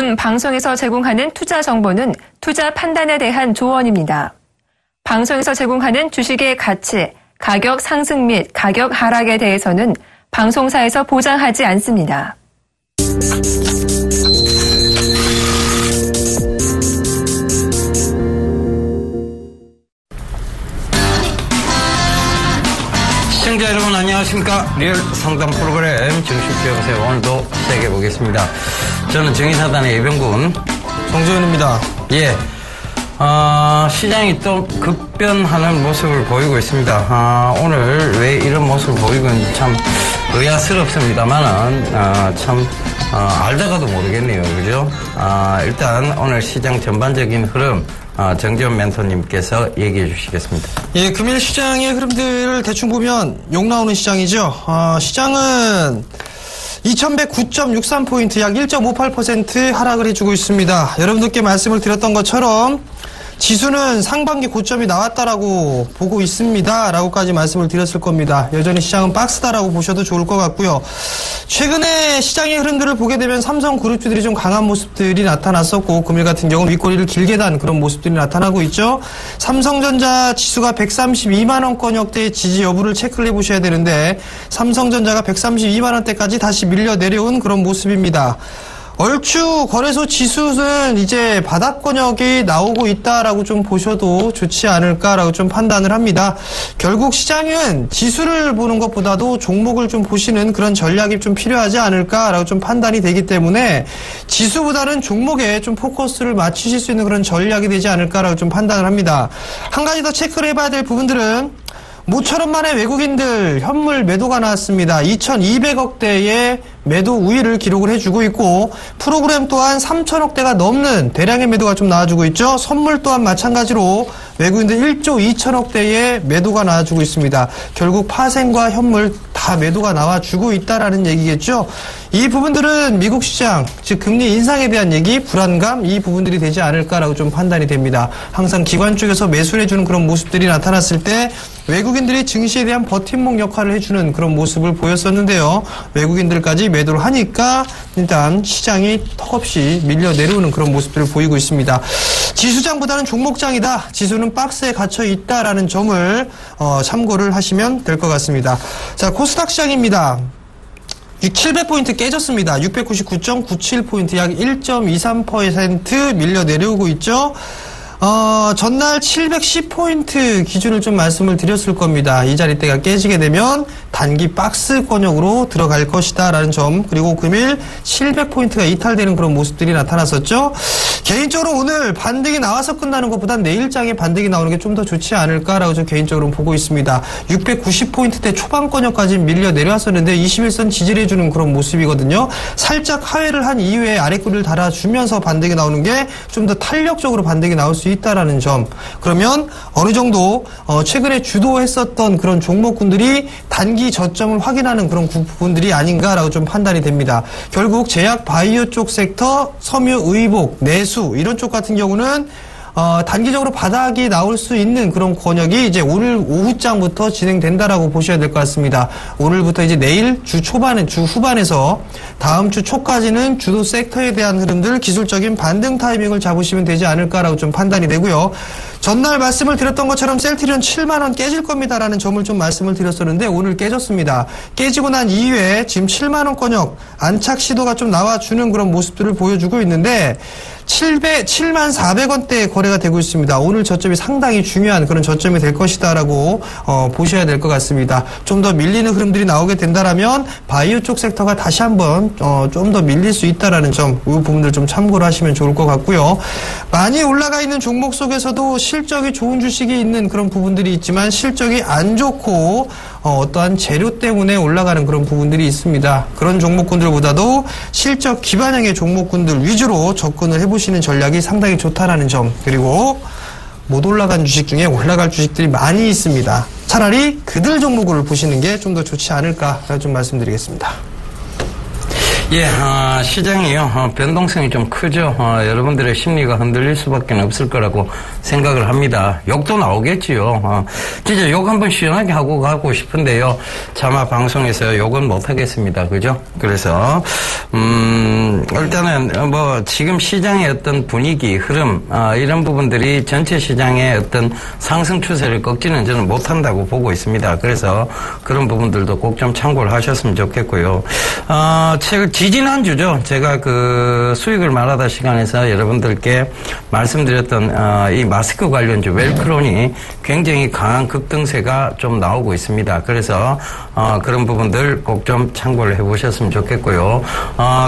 지금 방송에서 제공하는 투자 정보는 투자 판단에 대한 조언입니다. 방송에서 제공하는 주식의 가치, 가격 상승 및 가격 하락에 대해서는 방송사에서 보장하지 않습니다. 시청자 여러분 안녕하십니까. 리얼 상담 프로그램 정신주영세 오늘도 시작해 보겠습니다. 저는 정의사단의 이병군 정재훈입니다. 예, 시장이 또 급변하는 모습을 보이고 있습니다. 오늘 왜 이런 모습을 보이고 있는지 참 의아스럽습니다만은 참 알다가도 모르겠네요. 그죠? 일단 오늘 시장 전반적인 흐름 정재훈 멘토님께서 얘기해 주시겠습니다. 예, 금일 시장의 흐름들을 대충 보면 욕 나오는 시장이죠. 시장은 2109.63포인트 약 1.58% 하락을 해주고 있습니다. 여러분들께 말씀을 드렸던 것처럼 지수는 상반기 고점이 나왔다라고 보고 있습니다. 라고까지 말씀을 드렸을 겁니다. 여전히 시장은 박스다라고 보셔도 좋을 것 같고요. 최근에 시장의 흐름들을 보게 되면 삼성그룹주들이 좀 강한 모습들이 나타났었고 금일 같은 경우 윗꼬리를 길게 단 그런 모습들이 나타나고 있죠. 삼성전자 지수가 132만원권역대의 지지 여부를 체크를 해보셔야 되는데 삼성전자가 132만원대까지 다시 밀려 내려온 그런 모습입니다. 얼추 거래소 지수는 이제 바닥권역이 나오고 있다라고 좀 보셔도 좋지 않을까라고 좀 판단을 합니다. 결국 시장은 지수를 보는 것보다도 종목을 좀 보시는 그런 전략이 좀 필요하지 않을까라고 좀 판단이 되기 때문에 지수보다는 종목에 좀 포커스를 맞추실 수 있는 그런 전략이 되지 않을까라고 좀 판단을 합니다. 한 가지 더 체크를 해봐야 될 부분들은 모처럼 만에 외국인들 현물 매도가 나왔습니다. 2200억대의 매도 우위를 기록을 해주고 있고 프로그램 또한 3000억대가 넘는 대량의 매도가 좀 나와주고 있죠. 선물 또한 마찬가지로 외국인들 1조 2천억대의 매도가 나와주고 있습니다. 결국 파생과 현물 다 매도가 나와주고 있다라는 얘기겠죠. 이 부분들은 미국 시장, 즉 금리 인상에 대한 얘기, 불안감 이 부분들이 되지 않을까라고 좀 판단이 됩니다. 항상 기관 쪽에서 매수를 해주는 그런 모습들이 나타났을 때 외국인들이 증시에 대한 버팀목 역할을 해주는 그런 모습을 보였었는데요. 외국인들까지 매도를 하니까 일단 시장이 턱없이 밀려 내려오는 그런 모습들을 보이고 있습니다. 지수장보다는 종목장이다. 지수는 박스에 갇혀 있다라는 점을 참고를 하시면 될 것 같습니다. 자, 코스닥 시장입니다. 700포인트 깨졌습니다. 699.97포인트 약 1.23% 밀려 내려오고 있죠. 전날 710포인트 기준을 좀 말씀을 드렸을 겁니다. 이 자리대가 깨지게 되면 단기 박스권역으로 들어갈 것이다 라는 점, 그리고 금일 700포인트가 이탈되는 그런 모습들이 나타났었죠. 개인적으로 오늘 반등이 나와서 끝나는 것보단 내일장에 반등이 나오는 게 좀 더 좋지 않을까라고 저 개인적으로 보고 있습니다. 690포인트대 초반권역까지 밀려 내려왔었는데 21선 지지를 해주는 그런 모습이거든요. 살짝 하회를 한 이후에 아랫꼬리를 달아주면서 반등이 나오는 게 좀 더 탄력적으로 반등이 나올 수 있다라는 점. 그러면 어느 정도 최근에 주도했었던 그런 종목군들이 단기 저점을 확인하는 그런 부분들이 아닌가라고 좀 판단이 됩니다. 결국 제약 바이오 쪽 섹터, 섬유 의복, 내수 이런 쪽 같은 경우는 단기적으로 바닥이 나올 수 있는 그런 권역이 이제 오늘 오후장부터 진행된다라고 보셔야 될 것 같습니다. 오늘부터 이제 내일 주 후반에서 다음 주 초까지는 주도 섹터에 대한 흐름들, 기술적인 반등 타이밍을 잡으시면 되지 않을까라고 좀 판단이 되고요. 전날 말씀을 드렸던 것처럼 셀트리온 7만원 깨질 겁니다라는 점을 좀 말씀을 드렸었는데 오늘 깨졌습니다. 깨지고 난 이후에 지금 7만원권역 안착 시도가 좀 나와주는 그런 모습들을 보여주고 있는데 7만400원대에 거래가 되고 있습니다. 오늘 저점이 상당히 중요한 그런 저점이 될 것이다라고 보셔야 될 것 같습니다. 좀 더 밀리는 흐름들이 나오게 된다라면 바이오 쪽 섹터가 다시 한번 좀 더 밀릴 수 있다라는 점, 이 부분들 좀 참고를 하시면 좋을 것 같고요. 많이 올라가 있는 종목 속에서도 실적이 좋은 주식이 있는 그런 부분들이 있지만 실적이 안 좋고 어떠한 재료 때문에 올라가는 그런 부분들이 있습니다. 그런 종목군들보다도 실적 기반형의 종목군들 위주로 접근을 해보시는 전략이 상당히 좋다라는 점, 그리고 못 올라간 주식 중에 올라갈 주식들이 많이 있습니다. 차라리 그들 종목을 보시는 게 좀 더 좋지 않을까 좀 말씀드리겠습니다. 예, 시장이요, 변동성이 좀 크죠. 여러분들의 심리가 흔들릴 수밖에 없을 거라고 생각을 합니다. 욕도 나오겠지요. 진짜 욕 한번 시원하게 하고 가고 싶은데요. 차마 방송에서 욕은 못 하겠습니다. 그죠? 그래서, 일단은, 지금 시장의 어떤 분위기, 흐름, 이런 부분들이 전체 시장의 어떤 상승 추세를 꺾지는 저는 못한다고 보고 있습니다. 그래서 그런 부분들도 꼭 좀 참고를 하셨으면 좋겠고요. 지지난주죠. 제가 그 수익을 말하다 시간에서 여러분들께 말씀드렸던 이 마스크 관련주 웰크론이 굉장히 강한 급등세가 좀 나오고 있습니다. 그래서 그런 부분들 꼭 좀 참고를 해보셨으면 좋겠고요.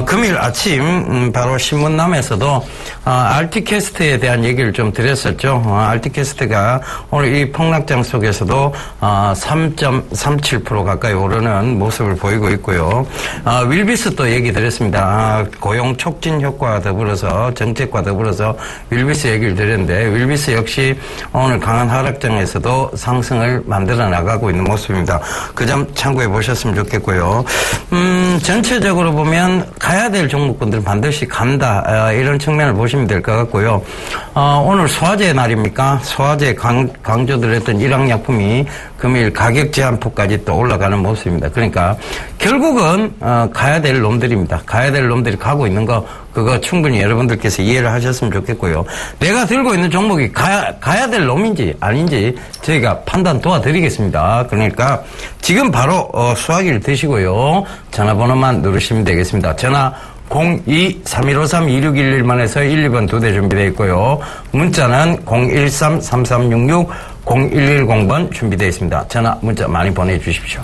금일 아침 바로 신문남에서도 알티캐스트에 대한 얘기를 좀 드렸었죠. 알티캐스트가 오늘 이 폭락장 속에서도 3.37% 가까이 오르는 모습을 보이고 있고요. 윌비스 또 얘기 드렸습니다. 고용 촉진 효과와 더불어서 정책과 더불어서 윌비스 얘기를 드렸는데 윌비스 역시 오늘 강한 하락장에서도 상승을 만들어 나가고 있는 모습입니다. 그 점 참고해 보셨으면 좋겠고요. 전체적으로 보면 가야 될 종목군들은 반드시 간다. 이런 측면을 보시면 될 것 같고요. 오늘 소화제 날입니까? 소화제 강조드렸던 일항약품이 금일 가격 제한폭까지 또 올라가는 모습입니다. 그러니까 결국은 가야 될 놈들입니다. 가야 될 놈들이 가고 있는 거 그거 충분히 여러분들께서 이해를 하셨으면 좋겠고요. 내가 들고 있는 종목이 가야 될 놈인지 아닌지 저희가 판단 도와드리겠습니다. 그러니까 지금 바로 수화기를 드시고요. 전화번호만 누르시면 되겠습니다. 전화 02-3153-2611만 해서 1, 2번 2대 준비되어 있고요. 문자는 013-3366-0110번 준비되어 있습니다. 전화, 문자 많이 보내주십시오.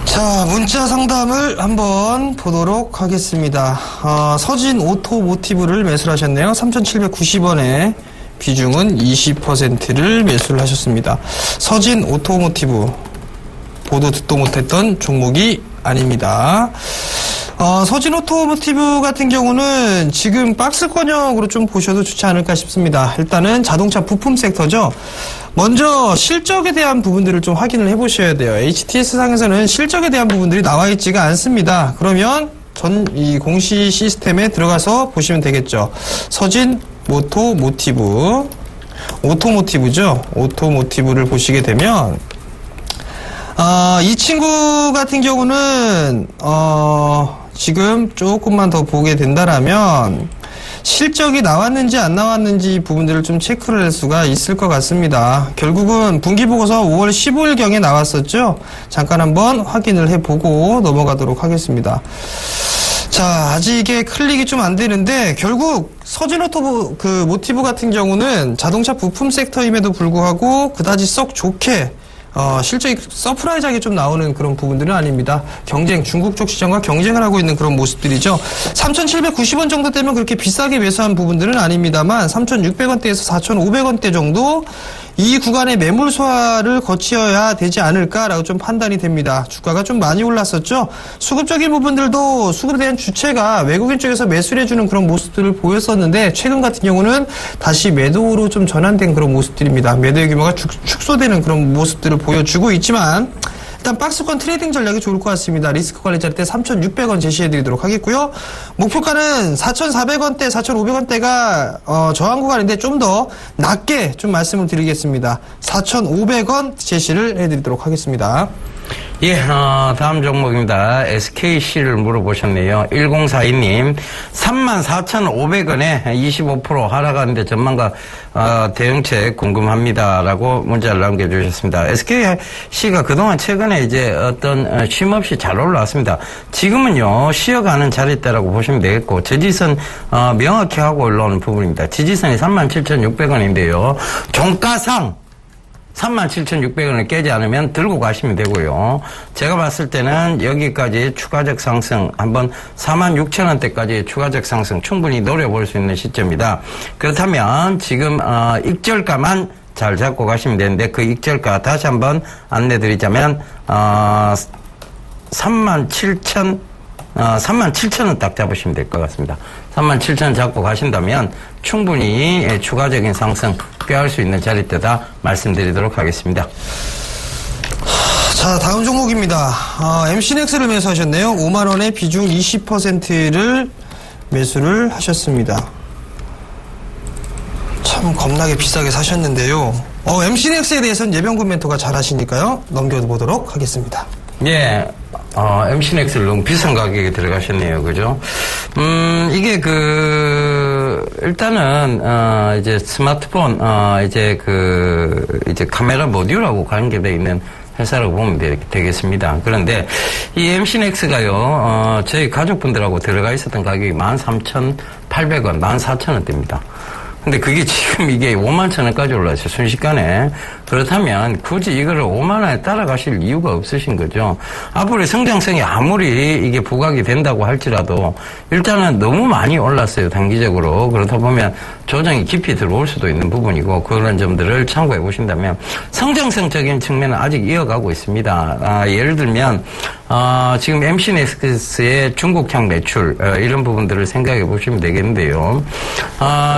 자, 문자 상담을 한번 보도록 하겠습니다. 서진 오토모티브를 매수를 하셨네요. 3,790원에 비중은 20%를 매수를 하셨습니다. 서진 오토모티브, 보도 듣도 못했던 종목이 아닙니다. 서진 오토모티브 같은 경우는 지금 박스권형으로 좀 보셔도 좋지 않을까 싶습니다. 일단은 자동차 부품 섹터죠. 먼저 실적에 대한 부분들을 좀 확인을 해보셔야 돼요. HTS 상에서는 실적에 대한 부분들이 나와 있지가 않습니다. 그러면 이 공시 시스템에 들어가서 보시면 되겠죠. 서진 오토모티브죠. 오토모티브를 보시게 되면 이 친구 같은 경우는 지금 조금만 더 보게 된다라면 실적이 나왔는지 안 나왔는지 부분들을 좀 체크를 할 수가 있을 것 같습니다. 결국은 분기보고서 5월 15일경에 나왔었죠. 잠깐 한번 확인을 해보고 넘어가도록 하겠습니다. 자, 아직 이게 클릭이 좀 안 되는데 결국 서진 모티브 같은 경우는 자동차 부품 섹터임에도 불구하고 그다지 썩 좋게 실적이 서프라이즈하게 좀 나오는 그런 부분들은 아닙니다. 중국 쪽 시장과 경쟁을 하고 있는 그런 모습들이죠. 3,790원 정도 되면 그렇게 비싸게 매수한 부분들은 아닙니다만 3,600원대에서 4,500원대 정도 이 구간의 매물 소화를 거쳐야 되지 않을까라고 좀 판단이 됩니다. 주가가 좀 많이 올랐었죠. 수급적인 부분들도 수급에 대한 주체가 외국인 쪽에서 매수를 해주는 그런 모습들을 보였었는데 최근 같은 경우는 다시 매도로 좀 전환된 그런 모습들입니다. 매도의 규모가 축소되는 그런 모습들을 보여주고 있지만 일단 박스권 트레이딩 전략이 좋을 것 같습니다. 리스크 관리 자리 3,600원 제시해드리도록 하겠고요. 목표가는 4,400원대, 4,500원대가 저항 구간인데 좀 더 낮게 좀 말씀을 드리겠습니다. 4,500원 제시를 해드리도록 하겠습니다. 예, 다음 종목입니다. SKC를 물어보셨네요. 1042님, 34,500원에 25% 하락하는데 전망과 대응책 궁금합니다라고 문자를 남겨주셨습니다. SKC가 그동안 최근에 이제 어떤 쉼 없이 잘 올라왔습니다. 지금은요, 쉬어가는 자리대라고 보시면 되겠고, 저지선 명확히 하고 올라오는 부분입니다. 지지선이 37,600원인데요. 종가상 37,600원을 깨지 않으면 들고 가시면 되고요. 제가 봤을 때는 여기까지 추가적 상승, 한번 46,000원대까지 추가적 상승 충분히 노려볼 수 있는 시점이다. 그렇다면 지금 익절가만 잘 잡고 가시면 되는데 그 익절가 다시 한번 안내드리자면 37,000원 딱 잡으시면 될 것 같습니다. 37,000원 잡고 가신다면 충분히 추가적인 상승 꾀할 수 있는 자리대다 말씀드리도록 하겠습니다. 자, 다음 종목입니다. MC넥스를 매수하셨네요. 5만원에 비중 20%를 매수를 하셨습니다. 참 겁나게 비싸게 사셨는데요. MC넥스에 대해서는 예병군 멘토가 잘 하시니까요. 넘겨보도록 하겠습니다. 예. MC넥스를 너무 비싼 가격에 들어가셨네요. 그죠? 이게 일단은, 이제 스마트폰, 이제 카메라 모듈하고 관계되어 있는 회사라고 보면 되겠습니다. 그런데 이 MC넥스가요, 저희 가족분들하고 들어가 있었던 가격이 13,800원, 14,000원대입니다. 근데 그게 지금 이게 51,000원까지 올라왔어요. 순식간에. 그렇다면 굳이 이거를 5만원에 따라가실 이유가 없으신 거죠. 앞으로의 성장성이 아무리 이게 부각이 된다고 할지라도 일단은 너무 많이 올랐어요. 단기적으로. 그렇다 보면 조정이 깊이 들어올 수도 있는 부분이고 그런 점들을 참고해 보신다면 성장성적인 측면은 아직 이어가고 있습니다. 예를 들면 지금 MC넥스의 중국향 매출 이런 부분들을 생각해 보시면 되겠는데요.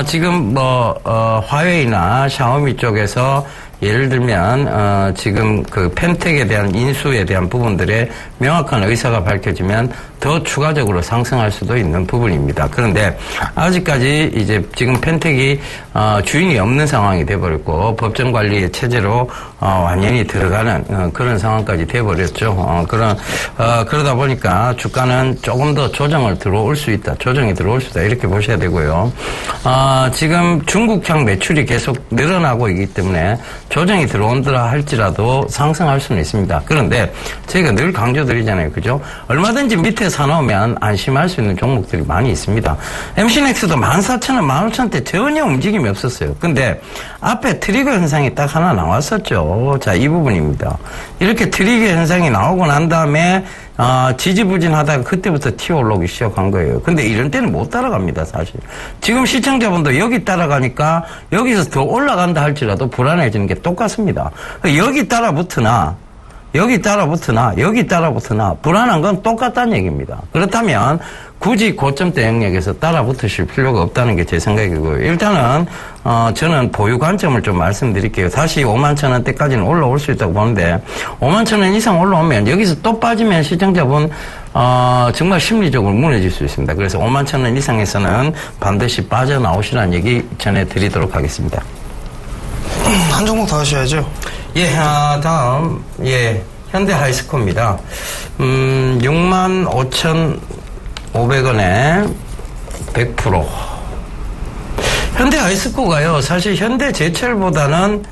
지금 화웨이나 샤오미 쪽에서 예를 들면 지금 그 펜텍에 대한 인수에 대한 부분들의 명확한 의사가 밝혀지면 더 추가적으로 상승할 수도 있는 부분입니다. 그런데 아직까지 이제 지금 펜텍이 주인이 없는 상황이 돼버렸고 법정 관리의 체제로 완전히 들어가는 그런 상황까지 돼버렸죠. 그러다 보니까 주가는 조금 더 조정이 들어올 수 있다 이렇게 보셔야 되고요. 지금 중국향 매출이 계속 늘어나고 있기 때문에 조정이 들어온다 할지라도 상승할 수는 있습니다. 그런데 저희가 늘 강조드리잖아요. 그죠? 얼마든지 밑에 사놓으면 안심할 수 있는 종목들이 많이 있습니다. MC넥스도 14,000원, 15,000원대 전혀 움직임이 없었어요. 근데 앞에 트리거 현상이 딱 하나 나왔었죠. 자, 이 부분입니다. 이렇게 트리거 현상이 나오고 난 다음에 지지부진하다가 그때부터 튀어 올라오기 시작한 거예요. 근데 이런 때는 못 따라갑니다, 사실. 지금 시청자분도 여기 따라가니까 여기서 더 올라간다 할지라도 불안해지는 게 똑같습니다. 여기 따라붙으나 불안한 건 똑같다는 얘기입니다. 그렇다면 굳이 고점대 영역에서 따라붙으실 필요가 없다는 게 제 생각이고요. 일단은 저는 보유 관점을 좀 말씀드릴게요. 다시 51,000원대까지는 올라올 수 있다고 보는데 51,000원 이상 올라오면 여기서 또 빠지면 시청자분 정말 심리적으로 무너질 수 있습니다. 그래서 51,000원 이상에서는 반드시 빠져나오시라는 얘기 전해드리도록 하겠습니다. 한 종목 더 하셔야죠. 예, 다음, 현대 하이스코입니다. 65,500원에 100%. 현대 하이스코가요, 사실 현대 제철보다는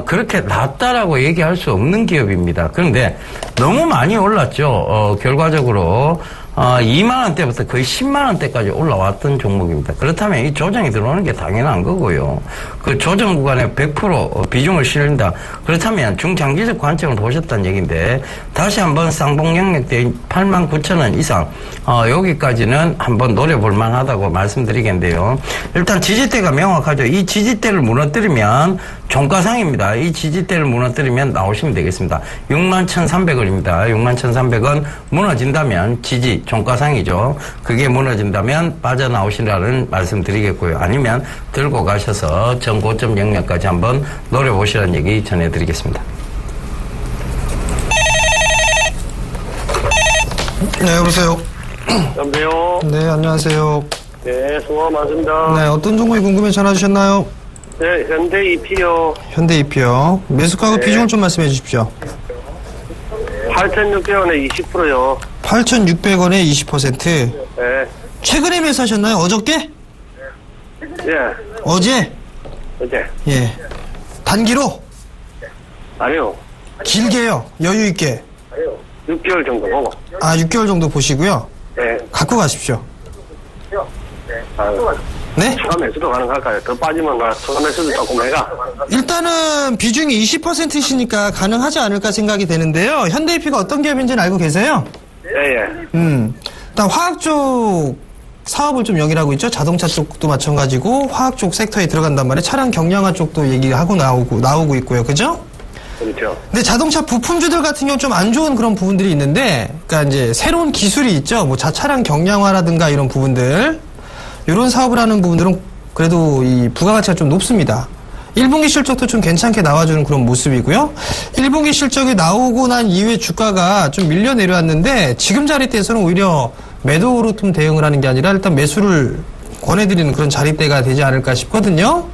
그렇게 낮다라고 얘기할 수 없는 기업입니다. 그런데 너무 많이 올랐죠. 결과적으로 2만원대부터 거의 10만원대까지 올라왔던 종목입니다. 그렇다면 이 조정이 들어오는 게 당연한 거고요. 그 조정 구간에 100% 비중을 실린다. 그렇다면 중장기적 관점을 보셨다는 얘기인데 다시 한번 쌍봉 영역대 89,000원 이상 여기까지는 한번 노려볼 만하다고 말씀드리겠는데요. 일단 지지대가 명확하죠. 이 지지대를 무너뜨리면 종가상입니다. 이 지지대를 무너뜨리면 나오시면 되겠습니다. 61,300원입니다. 61,300원 무너진다면 지지 종가상이죠. 그게 무너진다면 빠져나오시라는 말씀 드리겠고요. 아니면 들고 가셔서 전고점 영역까지 한번 노려보시라는 얘기 전해드리겠습니다. 네, 여보세요. 여보세요. 네, 안녕하세요. 네, 수고 많습니다. 네, 어떤 종목이 궁금해 전화 주셨나요? 네, 현대 EP요. 현대 EP요. 매수가하고 네. 비중을 좀 말씀해 주십시오. 8,600원에 20%요. 8,600원에 20%. 네. 최근에 매수하셨나요? 어저께? 예. 어제? 어제. 예. 단기로? 아니요. 길게요. 여유 있게. 6개월 정도 보고. 6개월 정도 보시고요. 네. 갖고 가십시오. 아, 네? 추가 매수도 가능할까요? 더 빠지면 추가 매수도 조금 해가. 일단은 비중이 20%시니까 가능하지 않을까 생각이 되는데요. 현대 EP가 어떤 기업인지는 알고 계세요? 예, 예. 일단 화학 쪽 사업을 좀 영위하고 있죠. 자동차 쪽도 마찬가지고 화학 쪽 섹터에 들어간단 말이에요. 차량 경량화 쪽도 얘기하고 나오고 있고요. 그죠? 그렇죠. 근데 자동차 부품주들 같은 경우 좀 안 좋은 그런 부분들이 있는데, 그러니까 이제 새로운 기술이 있죠. 뭐 차량 경량화라든가 이런 부분들, 이런 사업을 하는 부분들은 그래도 이 부가가치가 좀 높습니다. 1분기 실적도 좀 괜찮게 나와주는 그런 모습이고요. 1분기 실적이 나오고 난 이후에 주가가 좀 밀려 내려왔는데 지금 자리대에서는 오히려 매도로 좀 대응을 하는 게 아니라 일단 매수를 권해드리는 그런 자리대가 되지 않을까 싶거든요.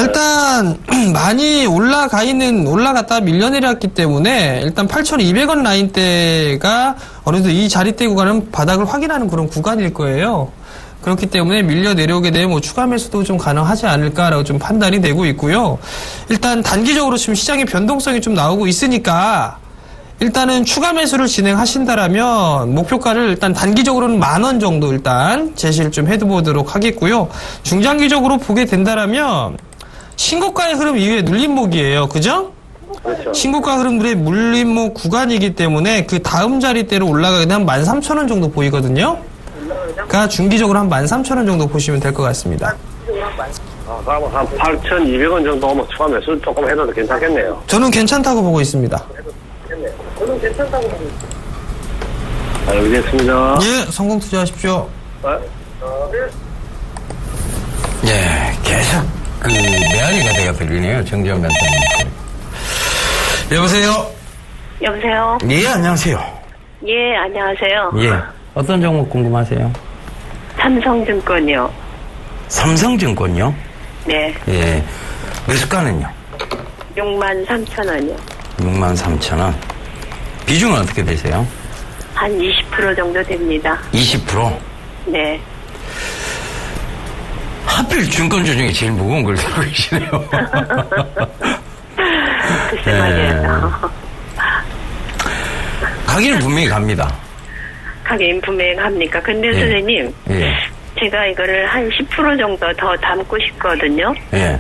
일단 많이 올라갔다가 밀려 내려왔기 때문에 일단 8,200원 라인대가 어느 정도 이 자리대 구간은 바닥을 확인하는 그런 구간일 거예요. 그렇기 때문에 밀려 내려오게 되면 뭐 추가 매수도 좀 가능하지 않을까라고 좀 판단이 되고 있고요. 일단 단기적으로 지금 시장의 변동성이 좀 나오고 있으니까 일단은 추가 매수를 진행하신다라면 목표가를 일단 단기적으로는 10,000원 정도 일단 제시를 좀 해보도록 하겠고요. 중장기적으로 보게 된다라면 신고가의 흐름 이후에 눌림목이에요. 그죠? 그렇죠. 신고가 흐름들의 눌림목 구간이기 때문에 그 다음 자리대로 올라가게 되면 13,000원 정도 보이거든요. 그러니까 중기적으로 한 13,000원 정도 보시면 될 것 같습니다. 그러면 한 8,200원 정도 오면 추가 매수 조금 해도 괜찮겠네요. 저는 괜찮다고 보고 있습니다. 알겠습니다. 예, 성공 투자하십시오. 예, 계속 메아리가 돼가 들리네요. 정재현 변호사님. 여보세요? 여보세요? 예, 안녕하세요. 예, 안녕하세요. 예. 어떤 종목 궁금하세요? 삼성증권이요. 삼성증권요? 네. 예. 매수가는요? 63,000원이요. 63,000원. 비중은 어떻게 되세요? 한 20% 정도 됩니다. 20%? 네. 하필 증권주 중에 제일 무거운 걸 들고 계시네요. 글쎄 말이에요. 가기는 분명히 갑니다. 가긴 분명히 합니까? 근데 예. 선생님, 예. 제가 이거를 한 10% 정도 더 담고 싶거든요. 예.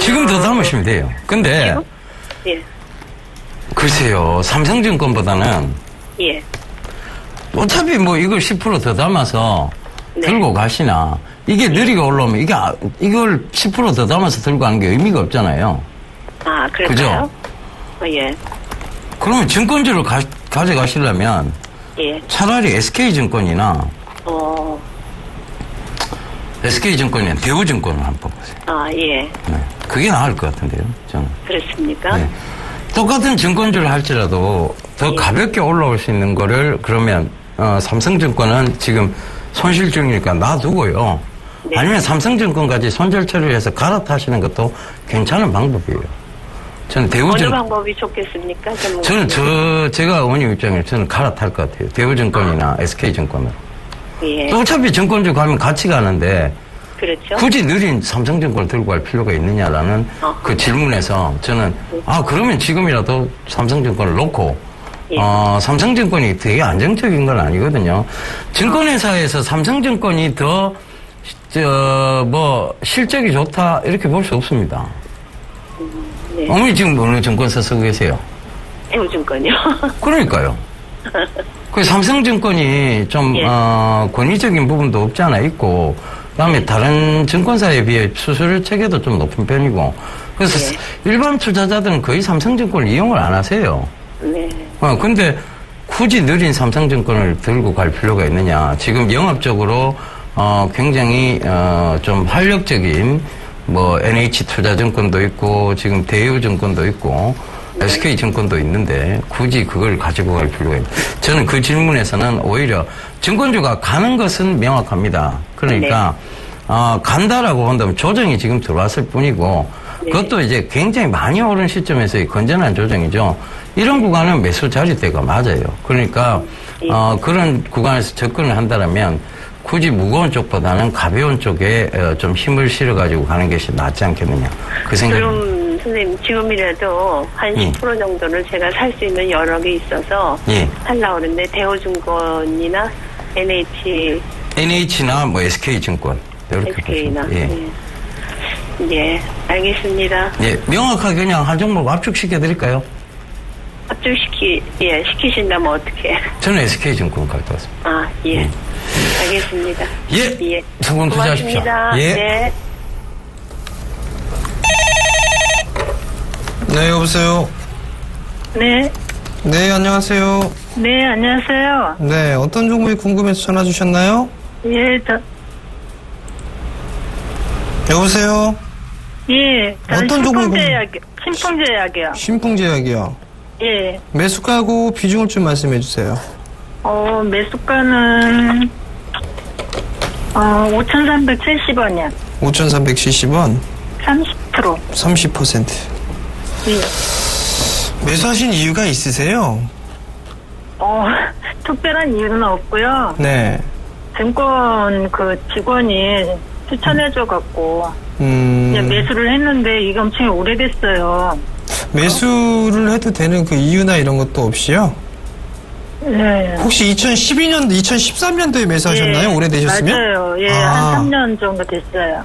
지금 더 담으시면 돼요. 근데, 예. 글쎄요, 삼성증권보다는 예. 어차피 뭐 이걸 10% 더 담아서 네. 들고 가시나, 이게 느리게 올라오면 이걸 10% 더 담아서 들고 가는 게 의미가 없잖아요. 아, 그럴까요? 그죠? 예. 그러면 증권주를 가져가시려면 예. 차라리 SK증권이나 SK증권이나 대우증권을 한번 보세요. 아, 예. 네. 그게 나을 것 같은데요, 저는. 그렇습니까? 네. 똑같은 증권주를 할지라도 더 가볍게 올라올 수 있는 거를 그러면 삼성증권은 지금 손실 중이니까 놔두고요. 네. 아니면 삼성증권까지 손절 처리를 해서 갈아타시는 것도 괜찮은 방법이에요. 저는 어느 대우증권 방법이 좋겠습니까? 전문가님? 제가 어머님 입장에서 저는 갈아탈 것 같아요. 대우증권이나 SK증권으로. 예. 또 어차피 증권주 가면 같이 가는데 그렇죠. 굳이 느린 삼성증권을 들고 갈 필요가 있느냐라는 그 질문에서 저는 그러면 지금이라도 삼성증권을 놓고 예. 삼성증권이 되게 안정적인 건 아니거든요. 증권회사에서 삼성증권이 더 실적이 좋다 이렇게 볼 수 없습니다. 네. 어머니 지금 어느 증권사 쓰고 계세요? 대우증권이요. 그러니까요. 그 삼성증권이 좀 예. 권위적인 부분도 없지 않아 있고 그다음에 다른 증권사에 비해 수수료 체계도 좀 높은 편이고 그래서 일반 투자자들은 거의 삼성증권을 이용을 안 하세요. 네. 근데 굳이 느린 삼성증권을 들고 갈 필요가 있느냐. 지금 영업적으로 굉장히 좀 활력적인 뭐 NH투자증권도 있고 지금 대우증권도 있고 SK증권도 있는데 굳이 그걸 가지고 갈 필요가 있나. 저는 그 질문에서는 오히려 증권주가 가는 것은 명확합니다. 그러니까 간다라고 한다면 조정이 지금 들어왔을 뿐이고 그것도 이제 굉장히 많이 오른 시점에서의 건전한 조정이죠. 이런 구간은 매수 자리대가 맞아요. 그러니까 그런 구간에서 접근을 한다면 굳이 무거운 쪽보다는 가벼운 쪽에 좀 힘을 실어가지고 가는 것이 낫지 않겠느냐. 그 생각입니다. 그럼 선생님 지금이라도 한 10% 정도를 제가 살 수 있는 여력이 있어서 살라고 그러는데 대우증권이나 NH나 뭐 SK증권 이렇게 SK나 보시면 예, 알겠습니다. 예, 명확하게 그냥 한 종목 압축시켜 드릴까요? 시키신다면 어떻게? 저는 SK증권 갈 것 같습니다. 아, 예. 알겠습니다. 예. 성공 투자하십시오. 고맙습니다. 예. 네. 네, 여보세요. 네. 네, 안녕하세요. 네, 안녕하세요. 네, 어떤 종목이 궁금해서 전화 주셨나요? 예, 여보세요. 예. 어떤 종목이? 신풍제약이요. 신풍제약이요. 예. 매수가하고 비중을 좀 말씀해 주세요. 매수가는 5,370원이요. 5,370원. 30%. 30%. 예. 매수하신 이유가 있으세요? 특별한 이유는 없고요. 네. 증권 직원이 추천해줘갖고 그냥 매수를 했는데 이게 엄청 오래됐어요. 매수를 해도 되는 그 이유나 이런 것도 없이요? 네. 혹시 2012년도, 2013년도에 매수하셨나요? 예, 오래되셨으면? 맞아요. 예, 한 3년 정도 됐어요.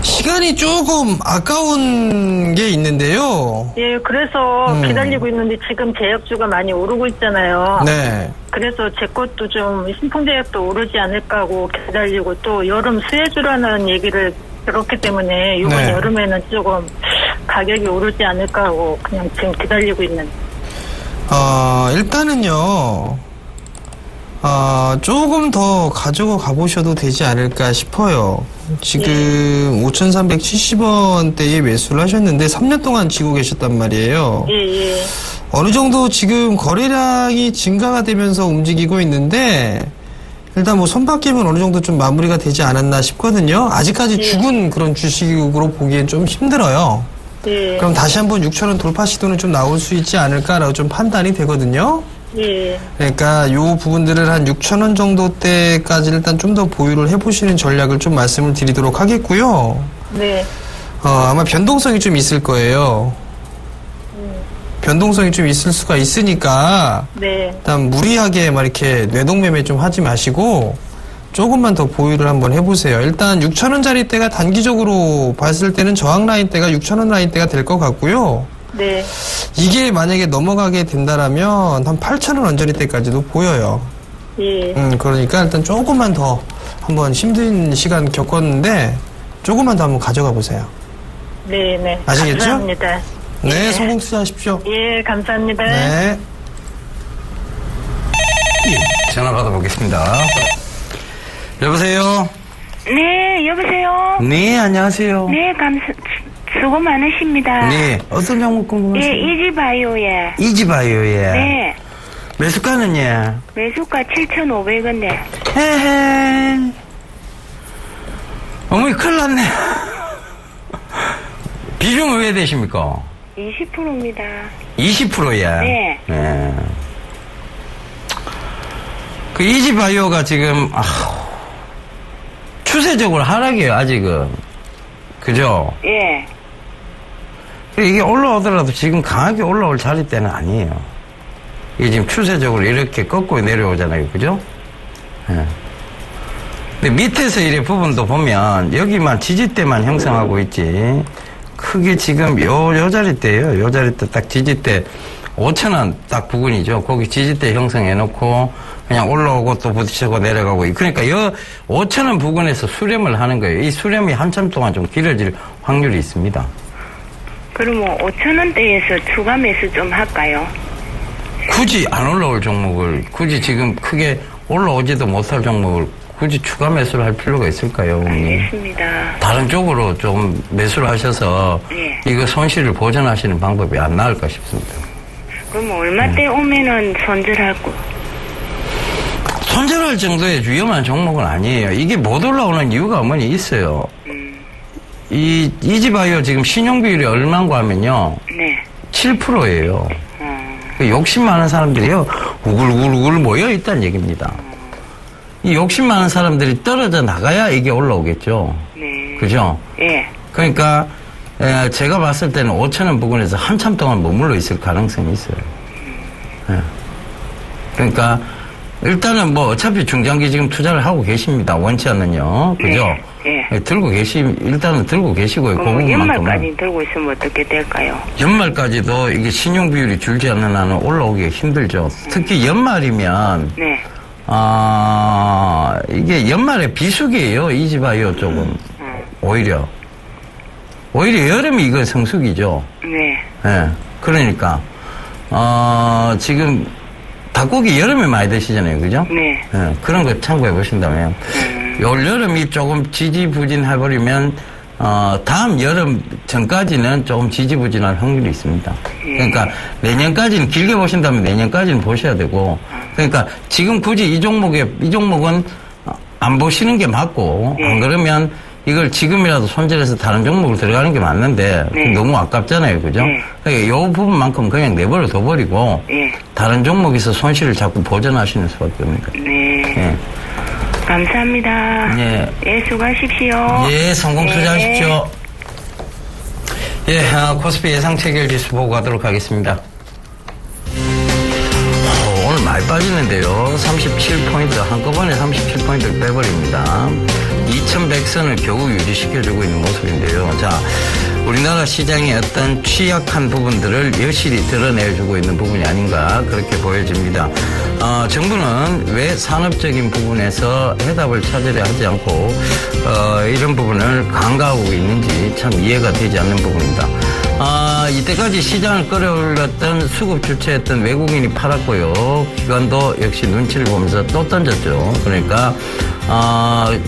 시간이 조금 아까운 게 있는데요. 예, 그래서 기다리고 있는데 지금 제약주가 많이 오르고 있잖아요. 네. 그래서 제 것도 좀 신풍제약도 오르지 않을까 하고 기다리고 또 여름 수혜주라는 얘기를 들었기 때문에 이번 네. 여름에는 조금 가격이 오르지 않을까 하고 그냥 지금 기다리고 있는. 일단은요. 조금 더 가지고 가보셔도 되지 않을까 싶어요. 지금 5,370원대에 매수를 하셨는데 3년 동안 쥐고 계셨단 말이에요. 예. 어느 정도 지금 거래량이 증가가 되면서 움직이고 있는데 일단 뭐 손바뀜은 어느 정도 좀 마무리가 되지 않았나 싶거든요. 아직까지 죽은 그런 주식으로 보기엔 좀 힘들어요. 예. 그럼 다시 한번 6,000원 돌파 시도는 좀 나올 수 있지 않을까라고 좀 판단이 되거든요. 예. 그러니까 요 부분들을 한 6,000원 정도 때까지 일단 좀 더 보유를 해보시는 전략을 좀 말씀을 드리도록 하겠고요. 네. 아마 변동성이 좀 있을 거예요. 변동성이 좀 있을 수가 있으니까 네. 일단 무리하게 막 이렇게 뇌동매매 좀 하지 마시고 조금만 더 보유를 한번 해보세요. 일단 6,000원짜리 때가 단기적으로 봤을 때는 저항 라인 때가 6,000원 라인 때가 될 것 같고요. 네. 이게 만약에 넘어가게 된다라면 한 8,000원 언저리 때까지도 보여요. 예. 그러니까 일단 조금만 더 한번 힘든 시간 겪었는데 조금만 더 한번 가져가 보세요. 네. 아시겠죠? 감사합니다. 네, 예. 성공 투자하십시오. 예, 감사합니다. 네. 전화 받아보겠습니다. 여보세요? 네, 여보세요? 네, 안녕하세요. 네, 수고 많으십니다. 네, 어떤 종목 궁금하세요? 예, 이지바이오에. 이지바이오에. 네. 매수가는요? 매수가 7,500원대. 헤헤. 어머니, 큰일 났네. 비중은 왜 되십니까? 20%입니다. 20%야? 네. 그 이지바이오가 지금, 추세적으로 하락이에요, 아직은. 그죠? 예. 이게 올라오더라도 지금 강하게 올라올 자리 때는 아니에요. 이게 지금 추세적으로 이렇게 꺾고 내려오잖아요. 그죠? 예. 근데 밑에서 이래 부분도 보면 여기만 지지대만 형성하고 있지. 크게 지금 요 자리대예요. 요 자리대 딱 지지대 5,000원 딱 부근이죠. 거기 지지대 형성해놓고 그냥 올라오고 또 부딪히고 내려가고. 그러니까 요 5,000원 부근에서 수렴을 하는 거예요. 이 수렴이 한참 동안 좀 길어질 확률이 있습니다. 그럼 5,000원대에서 추가 매수 좀 할까요? 굳이 안 올라올 종목을, 굳이 지금 크게 올라오지도 못할 종목을 굳이 추가 매수를 할 필요가 있을까요? 알겠습니다. 다른 쪽으로 좀 매수를 하셔서 예. 이거 손실을 보전하시는 방법이 안 나을까 싶습니다. 그럼 얼마때 오면은 손절할 거? 손절할 정도의 위험한 종목은 아니에요. 이게 못 올라오는 이유가 어머니 있어요. 이 이지바이오 지금 신용 비율이 얼마인고 하면요. 네. 7%예요. 욕심 많은 사람들이요. 우글우글 모여 있다는 얘기입니다. 이 욕심 많은 사람들이 떨어져 나가야 이게 올라오겠죠. 네. 그죠? 예. 그러니까 제가 봤을 때는 5,000원 부근에서 한참 동안 머물러 있을 가능성이 있어요. 예. 그러니까 일단은 뭐 어차피 중장기 지금 투자를 하고 계십니다. 원치 않는요. 그죠? 예. 일단은 들고 계시고요. 그럼 연말까지 들고 있으면 어떻게 될까요? 연말까지도 이게 신용 비율이 줄지 않는 한은 올라오기가 힘들죠. 특히 연말이면 네. 이게 연말에 비수기예요. 이지바이오 쪽은. 오히려 여름이 이거 성수기죠. 네. 예. 그러니까 지금 닭고기 여름에 많이 드시잖아요, 그죠? 네. 예, 그런 거 참고해 보신다면 올 여름이 조금 지지부진해버리면 다음 여름 전까지는 조금 지지부진할 확률이 있습니다. 그러니까 내년까지는 길게 보신다면 내년까지는 보셔야 되고, 그러니까 지금 굳이 이 종목은 안 보시는 게 맞고, 안 그러면 이걸 지금이라도 손절해서 다른 종목으로 들어가는 게 맞는데 너무 아깝잖아요, 그죠? 그러니까 이 부분만큼 그냥 내버려 둬버리고 다른 종목에서 손실을 자꾸 보전하시는 수밖에 없습니다. 네. 감사합니다. 예, 수고하십시오. 예, 성공 투자하십시오. 예, 코스피 예상 체결 지수 보고 가도록 하겠습니다. 오늘 많이 빠지는데요. 37포인트, 한꺼번에 37포인트를 빼버립니다. 2100선을 겨우 유지시켜주고 있는 모습인데요. 자, 우리나라 시장의 어떤 취약한 부분들을 여실히 드러내주고 있는 부분이 아닌가 그렇게 보여집니다. 정부는 왜 산업적인 부분에서 해답을 찾으려 하지 않고 이런 부분을 간과하고 있는지 참 이해가 되지 않는 부분입니다. 이때까지 시장을 끌어올렸던 수급 주체였던 외국인이 팔았고요. 기관도 역시 눈치를 보면서 또 던졌죠. 그러니까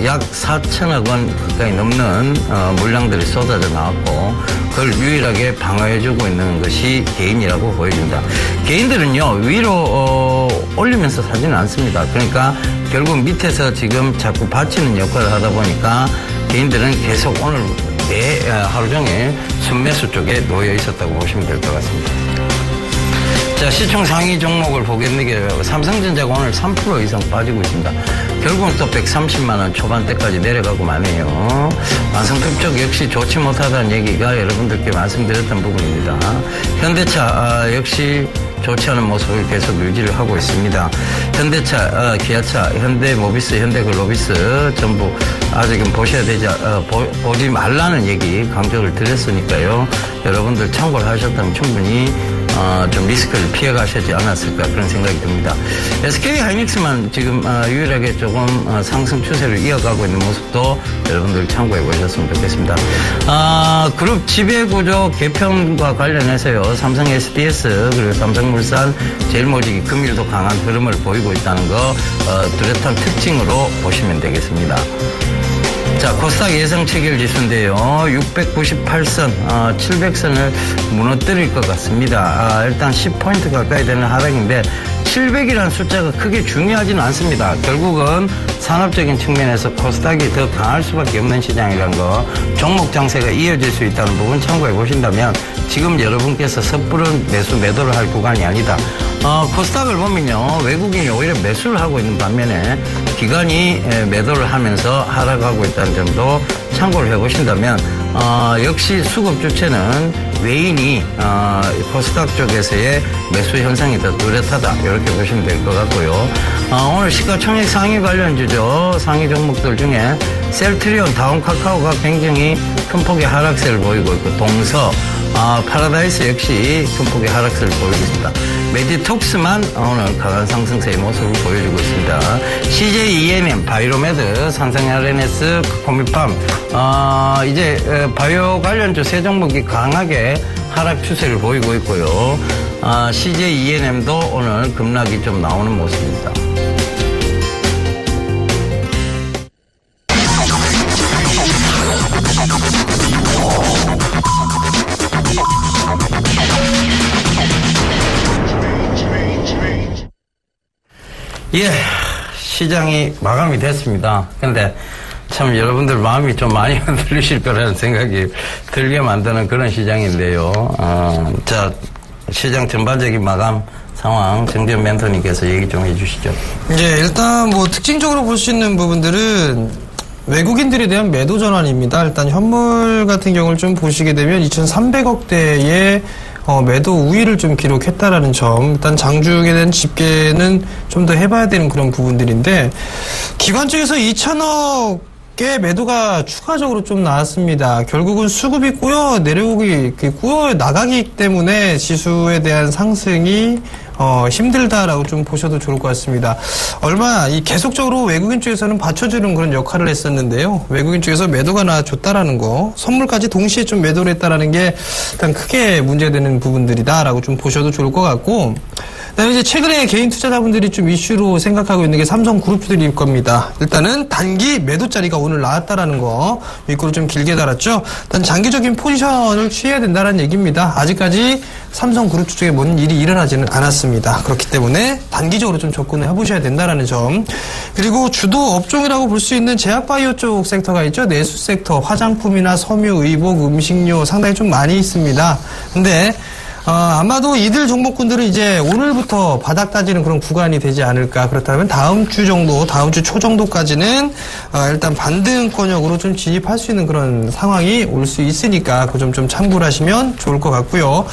약 4천억 원 가까이 넘는 물량들이 쏟아져 나왔고 그걸 유일하게 방어해주고 있는 것이 개인이라고 보여집니다. 개인들은요 위로 올리면서 사지는 않습니다. 그러니까 결국 밑에서 지금 자꾸 받치는 역할을 하다 보니까 개인들은 계속 오늘 하루 종일 순매수 쪽에 놓여 있었다고 보시면 될 것 같습니다. 자, 시총 상위 종목을 보겠는데 삼성전자가 오늘 3% 이상 빠지고 있습니다. 결국은 또 130만 원 초반대까지 내려가고 마네요. 완성품 쪽 역시 좋지 못하다는 얘기가 여러분들께 말씀드렸던 부분입니다. 현대차 역시 좋지 않은 모습을 계속 유지를 하고 있습니다. 현대차, 기아차, 현대모비스, 현대글로비스 전부 아직은 보셔야 되지, 보지 말라는 얘기 강조를 드렸으니까요. 여러분들 참고를 하셨다면 충분히 좀 리스크를 피해 가시지 않았을까 그런 생각이 듭니다. SK 하이닉스만 지금 유일하게 조금 상승 추세를 이어가고 있는 모습도 여러분들 참고해 보셨으면 좋겠습니다. 그룹 지배구조 개편과 관련해서요. 삼성 SDS 그리고 삼성물산, 제일모직이 금일도 강한 흐름을 보이고 있다는 거 뚜렷한 특징으로 보시면 되겠습니다. 자, 코스닥 예상 체결 지수인데요. 698선, 700선을 무너뜨릴 것 같습니다. 일단 10포인트 가까이 되는 하락인데 700이라는 숫자가 크게 중요하지는 않습니다. 결국은 산업적인 측면에서 코스닥이 더 강할 수밖에 없는 시장이라는 거, 종목 장세가 이어질 수 있다는 부분 참고해 보신다면 지금 여러분께서 섣부른 매도를 할 구간이 아니다. 코스닥을 보면요, 외국인이 오히려 매수를 하고 있는 반면에 기관이 매도를 하면서 하락하고 있다는 점도 참고를 해보신다면 역시 수급 주체는 외인이 코스닥 쪽에서의 매수 현상이 더 뚜렷하다 이렇게 보시면 될 것 같고요. 오늘 시가총액 상위 관련주죠. 상위 종목들 중에 셀트리온, 다운카카오가 굉장히 큰 폭의 하락세를 보이고 있고, 동서, 파라다이스 역시 큰 폭의 하락세를 보이고 있습니다. 메디톡스만 오늘 강한 상승세의 모습을 보여주고 있습니다. CJ ENM, 바이로메드, 삼성 RNS, 코미팜, 이제 바이오 관련주 세 종목이 강하게 하락 추세를 보이고 있고요. CJ ENM도 오늘 급락이 좀 나오는 모습입니다. 예, 시장이 마감이 됐습니다. 근데 참 여러분들 마음이 좀 많이 흔들리실 거라는 생각이 들게 만드는 그런 시장인데요. 자, 시장 전반적인 마감 상황 정재훈 멘토님께서 얘기 좀 해주시죠. 예, 일단 뭐 특징적으로 볼 수 있는 부분들은 외국인들에 대한 매도 전환입니다. 일단 현물 같은 경우를 좀 보시게 되면 2,300억대의 매도 우위를 좀 기록했다라는 점. 일단 장중에 대한 집계는 좀 더 해봐야 되는 그런 부분들인데, 기관 쪽에서 2,000억의 매도가 추가적으로 좀 나왔습니다. 결국은 수급이 꾸여 나가기 때문에 지수에 대한 상승이 힘들다라고 좀 보셔도 좋을 것 같습니다. 계속적으로 외국인 쪽에서는 받쳐주는 그런 역할을 했었는데요. 외국인 쪽에서 매도가 나와줬다라는 거, 선물까지 동시에 좀 매도를 했다라는 게 일단 크게 문제되는 부분들이다라고 좀 보셔도 좋을 것 같고, 그다음에 이제 최근에 개인 투자자분들이 좀 이슈로 생각하고 있는 게 삼성그룹들일 겁니다. 일단은 단기 매도 자리가 오늘 나왔다라는 거 윗구를 좀 길게 달았죠. 일단 장기적인 포지션을 취해야 된다는 얘기입니다. 아직까지 삼성그룹 쪽에 뭔 일이 일어나지는 않았습니다. 그렇기 때문에 단기적으로 좀 접근을 해보셔야 된다라는 점. 그리고 주도 업종이라고 볼 수 있는 제약바이오 쪽 섹터가 있죠. 내수 섹터, 화장품이나 섬유, 의복, 음식료 상당히 좀 많이 있습니다. 근데 아마도 이들 종목군들은 이제 오늘부터 바닥 따지는 그런 구간이 되지 않을까. 그렇다면 다음 주 정도, 다음 주 초 정도까지는 일단 반등권역으로 좀 진입할 수 있는 그런 상황이 올 수 있으니까 그 점 좀 참고를 하시면 좋을 것 같고요.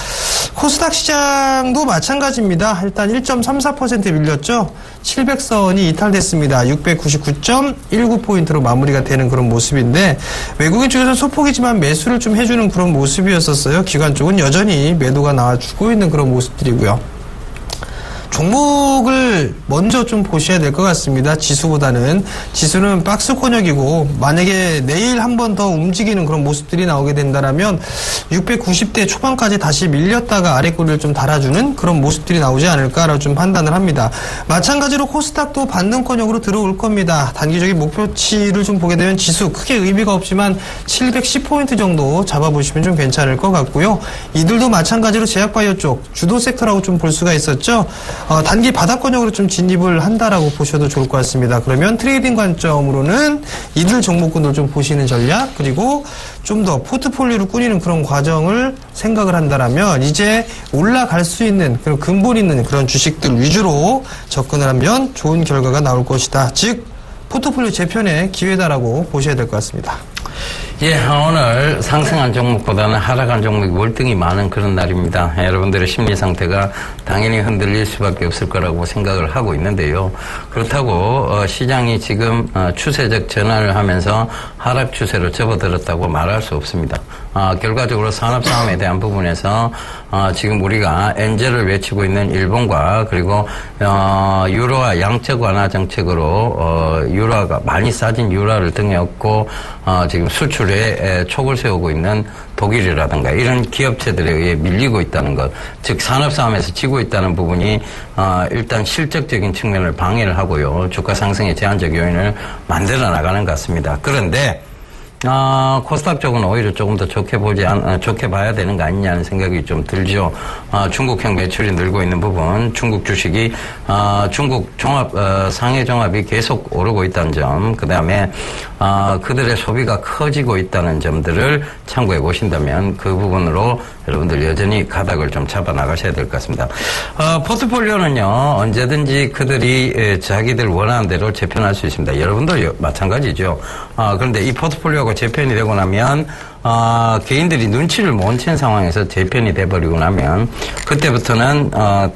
코스닥 시장도 마찬가지입니다. 일단 1.34% 밀렸죠. 700선이 이탈됐습니다. 699.19포인트로 마무리가 되는 그런 모습인데 외국인 쪽에서는 소폭이지만 매수를 좀 해주는 그런 모습이었었어요. 기관 쪽은 여전히 매도가 나와주고 있는 그런 모습들이고요. 종목을 먼저 좀 보셔야 될 것 같습니다. 지수보다는. 지수는 박스 권역이고 만약에 내일 한 번 더 움직이는 그런 모습들이 나오게 된다면 690대 초반까지 다시 밀렸다가 아래 꼬리를 좀 달아주는 그런 모습들이 나오지 않을까라고 좀 판단을 합니다. 마찬가지로 코스닥도 반등 권역으로 들어올 겁니다. 단기적인 목표치를 좀 보게 되면 지수 크게 의미가 없지만 710포인트 정도 잡아보시면 좀 괜찮을 것 같고요. 이들도 마찬가지로 제약바이오 쪽 주도 섹터라고 좀 볼 수가 있었죠. 단기 바닥권역으로 좀 진입을 한다라고 보셔도 좋을 것 같습니다. 그러면 트레이딩 관점으로는 이들 종목군들 좀 보시는 전략, 그리고 좀 더 포트폴리오를 꾸리는 그런 과정을 생각을 한다라면 이제 올라갈 수 있는 그런 근본 있는 그런 주식들 위주로 접근을 하면 좋은 결과가 나올 것이다. 즉 포트폴리오 재편의 기회다라고 보셔야 될 것 같습니다. 예, 오늘 상승한 종목보다는 하락한 종목이 월등히 많은 그런 날입니다. 여러분들의 심리 상태가 당연히 흔들릴 수밖에 없을 거라고 생각을 하고 있는데요. 그렇다고 시장이 지금 추세적 전환을 하면서 하락 추세로 접어들었다고 말할 수 없습니다. 결과적으로 산업싸움에 대한 부분에서 지금 우리가 엔젤을 외치고 있는 일본과 그리고 유로화 양적 완화 정책으로 유로화가 많이 싸진 유로화를 등에 업고 지금 수출에 촉을 세우고 있는 독일이라든가 이런 기업체들에 의해 밀리고 있다는 것, 즉 산업싸움에서 지고 있다는 부분이 일단 실적적인 측면을 방해를 하고요. 주가 상승의 제한적 요인을 만들어 나가는 것 같습니다. 그런데 코스닥 쪽은 오히려 조금 더 좋게 봐야 되는 거 아니냐는 생각이 좀 들죠. 중국형 매출이 늘고 있는 부분, 중국 주식이, 중국 상해 종합이 계속 오르고 있다는 점, 그 다음에, 그들의 소비가 커지고 있다는 점들을 참고해 보신다면 그 부분으로 여러분들 여전히 가닥을 좀 잡아 나가셔야 될 것 같습니다. 포트폴리오는요, 언제든지 그들이 자기들 원하는 대로 재편할 수 있습니다. 여러분도 마찬가지죠. 그런데 이 포트폴리오가 재편이 되고 나면 개인들이 눈치를 못 챈 상황에서 재편이 돼버리고 나면 그때부터는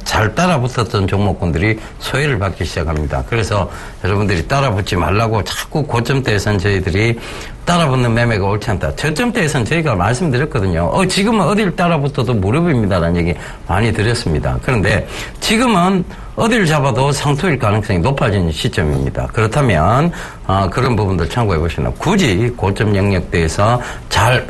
잘 따라붙었던 종목군들이 소외를 받기 시작합니다. 그래서 여러분들이 따라붙지 말라고 자꾸 고점대에선 저희들이 따라붙는 매매가 옳지 않다. 저점대에선 저희가 말씀드렸거든요. 지금은 어딜 따라붙어도 무릎입니다라는 얘기 많이 드렸습니다. 그런데 지금은 어디를 잡아도 상투일 가능성이 높아지는 시점입니다. 그렇다면 그런 부분들 참고해 보시면 굳이 고점 영역대에서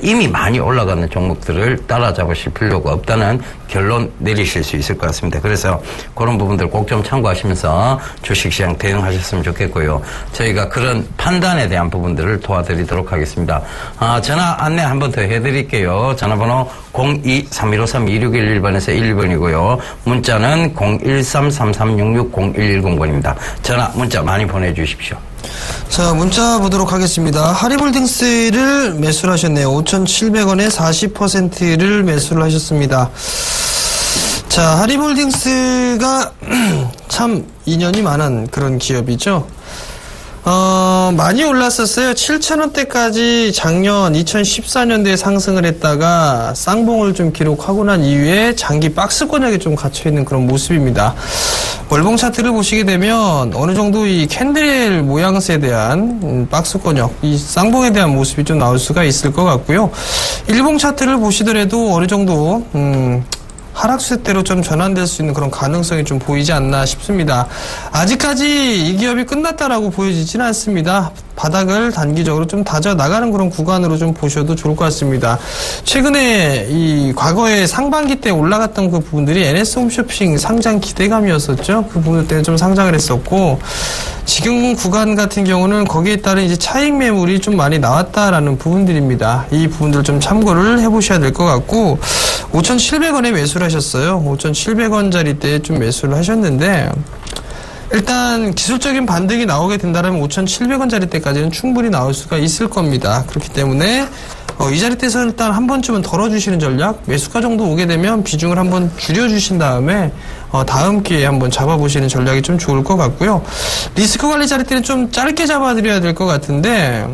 이미 많이 올라가는 종목들을 따라잡으실 필요가 없다는 결론 내리실 수 있을 것 같습니다. 그래서 그런 부분들 꼭 좀 참고하시면서 주식시장 대응하셨으면 좋겠고요. 저희가 그런 판단에 대한 부분들을 도와드리도록 하겠습니다. 전화 안내 한 번 더 해드릴게요. 전화번호 02-3153-2611번에서 1번이고요. 문자는 0133660110번입니다. 전화, 문자 많이 보내주십시오. 자, 문자 보도록 하겠습니다. 하리홀딩스를 매수를 하셨네요. 5,700원에 40%를 매수를 하셨습니다. 자, 하리홀딩스가 참 인연이 많은 그런 기업이죠. 많이 올랐었어요. 7,000원대까지 작년 2014년도에 상승을 했다가 쌍봉을 좀 기록하고 난 이후에 장기 박스권역에 좀 갇혀있는 그런 모습입니다. 월봉 차트를 보시게 되면 어느 정도 이 캔들 모양새에 대한 박스권역, 이 쌍봉에 대한 모습이 좀 나올 수가 있을 것 같고요. 일봉 차트를 보시더라도 어느 정도 하락세대로 좀 전환될 수 있는 그런 가능성이 좀 보이지 않나 싶습니다. 아직까지 이 기업이 끝났다라고 보여지지는 않습니다. 바닥을 단기적으로 좀 다져나가는 그런 구간으로 좀 보셔도 좋을 것 같습니다. 최근에 이 과거에 상반기 때 올라갔던 그 부분들이 NS홈쇼핑 상장 기대감이었었죠. 그 부분 때문에 좀 상장을 했었고, 지금 구간 같은 경우는 거기에 따른 이제 차익 매물이 좀 많이 나왔다라는 부분들입니다. 이 부분들 좀 참고를 해보셔야 될 것 같고, 5,700원에 매수를 하셨어요. 5,700원짜리 때 좀 매수를 하셨는데, 일단 기술적인 반등이 나오게 된다면 5,700원짜리 때까지는 충분히 나올 수가 있을 겁니다. 그렇기 때문에 이 자리에서 일단 한 번쯤은 덜어주시는 전략, 매수가 정도 오게 되면 비중을 한번 줄여주신 다음에 다음 기회에 한번 잡아보시는 전략이 좀 좋을 것 같고요. 리스크 관리 자리 때는 좀 짧게 잡아드려야 될 것 같은데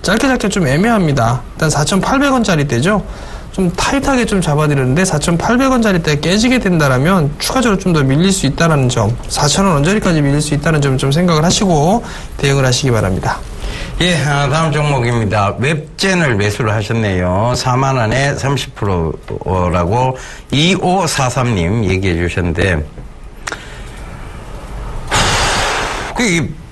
짧게 잡기가 좀 애매합니다. 일단 4,800원짜리 때죠. 좀 타이트하게 좀 잡아드렸는데 4,800원짜리 때 깨지게 된다라면 추가적으로 좀 더 밀릴 수 있다는 점, 4,000원 언저리까지 밀릴 수 있다는 점 좀 생각을 하시고 대응을 하시기 바랍니다. 예, 다음 종목입니다. 웹젠을 매수를 하셨네요. 4만 원에 30%라고 2543님 얘기해 주셨는데,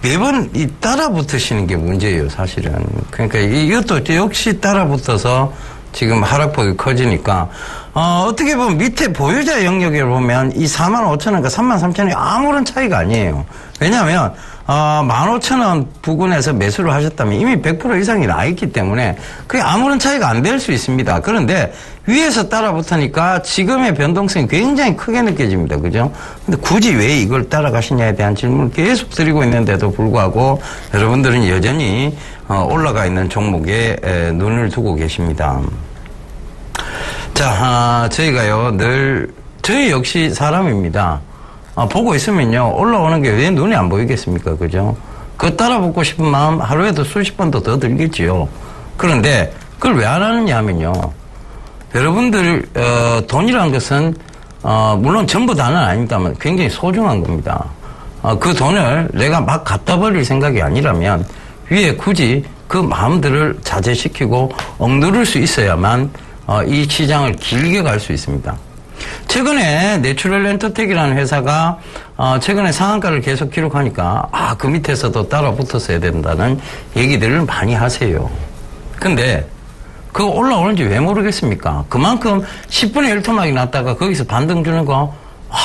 매번 따라 붙으시는 게 문제예요, 사실은. 그러니까 이것도 역시 따라 붙어서 지금 하락폭이 커지니까, 어떻게 보면 밑에 보유자 영역에 보면 이 45,000원과 33,000원이 아무런 차이가 아니에요. 왜냐하면, 15,000원 부근에서 매수를 하셨다면 이미 100% 이상이 나 있기 때문에 그게 아무런 차이가 안 될 수 있습니다. 그런데 위에서 따라 붙으니까 지금의 변동성이 굉장히 크게 느껴집니다. 그죠? 근데 굳이 왜 이걸 따라가시냐에 대한 질문을 계속 드리고 있는데도 불구하고 여러분들은 여전히 올라가 있는 종목에 눈을 두고 계십니다. 자, 저희가요, 저희 역시 사람입니다. 보고 있으면요, 올라오는 게 왜 눈에 안 보이겠습니까? 그죠? 그거 따라 붙고 싶은 마음 하루에도 수십 번도 더 들겠지요. 그런데 그걸 왜 안 하느냐 하면요, 여러분들, 돈이라는 것은, 물론 전부 다는 아닙니다만 굉장히 소중한 겁니다. 그 돈을 내가 막 갖다 버릴 생각이 아니라면 위에 굳이 그 마음들을 자제시키고 억누를 수 있어야만 이 시장을 길게 갈 수 있습니다. 최근에 내추럴 엔터텍이라는 회사가 최근에 상한가를 계속 기록하니까 그 밑에서도 따라 붙었어야 된다는 얘기들을 많이 하세요. 근데 그거 올라오는지 왜 모르겠습니까? 그만큼 10분의 1토막이 났다가 거기서 반등 주는 거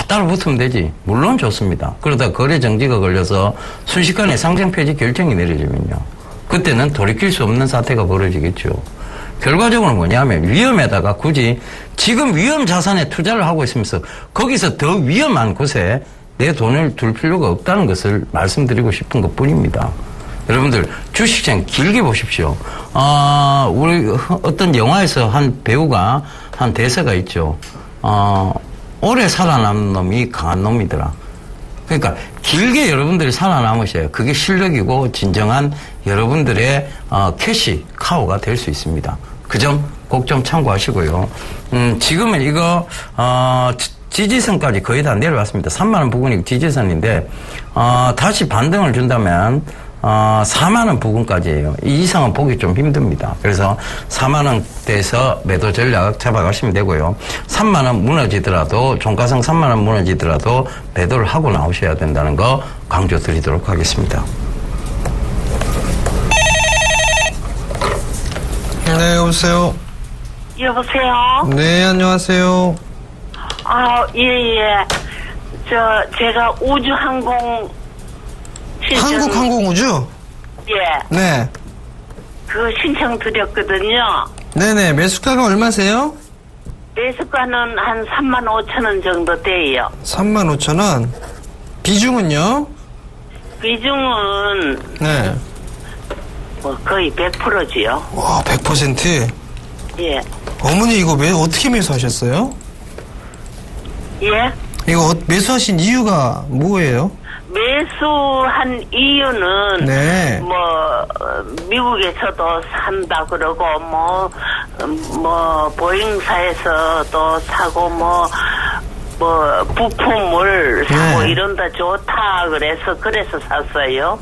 따라 붙으면 되지. 물론 좋습니다. 그러다 거래 정지가 걸려서 순식간에 상장 폐지 결정이 내려지면요, 그때는 돌이킬 수 없는 사태가 벌어지겠죠. 결과적으로 뭐냐면 위험에다가 굳이 지금 위험 자산에 투자를 하고 있으면서 거기서 더 위험한 곳에 내 돈을 둘 필요가 없다는 것을 말씀드리고 싶은 것 뿐입니다. 여러분들 주식시장 길게 보십시오. 우리 어떤 영화에서 한 배우가 한 대사가 있죠. 오래 살아남는 놈이 강한 놈이더라. 그러니까 길게 여러분들이 살아남으셔야 그게 실력이고 진정한 여러분들의 캐시 카우가 될 수 있습니다. 그 점 꼭 좀 참고하시고요. 지금은 이거 지지선까지 거의 다 내려왔습니다. 3만 원 부근이 지지선인데 다시 반등을 준다면 4만 원 부근까지예요. 이 이상은 보기 좀 힘듭니다. 그래서 4만 원대에서 매도 전략 잡아가시면 되고요. 3만 원 무너지더라도, 종가상 3만 원 무너지더라도 매도를 하고 나오셔야 된다는 거 강조드리도록 하겠습니다. 네, 여보세요. 여보세요. 네, 안녕하세요. 예. 제가 우주항공 한국항공우주? 예. 네. 그 신청 드렸거든요. 네네. 매수가가 얼마세요? 매수가는 한 35,000원 정도 돼요. 35,000원. 비중은요? 비중은 네. 뭐 거의 100%지요. 와, 100%? 예. 어머니 이거 어떻게 매수하셨어요? 예? 이거 매수하신 이유가 뭐예요? 매수한 이유는 네. 뭐 미국에서도 산다 그러고 뭐 보잉사에서도 사고 뭐 부품을 사고 네. 이런다 좋다 그래서 샀어요.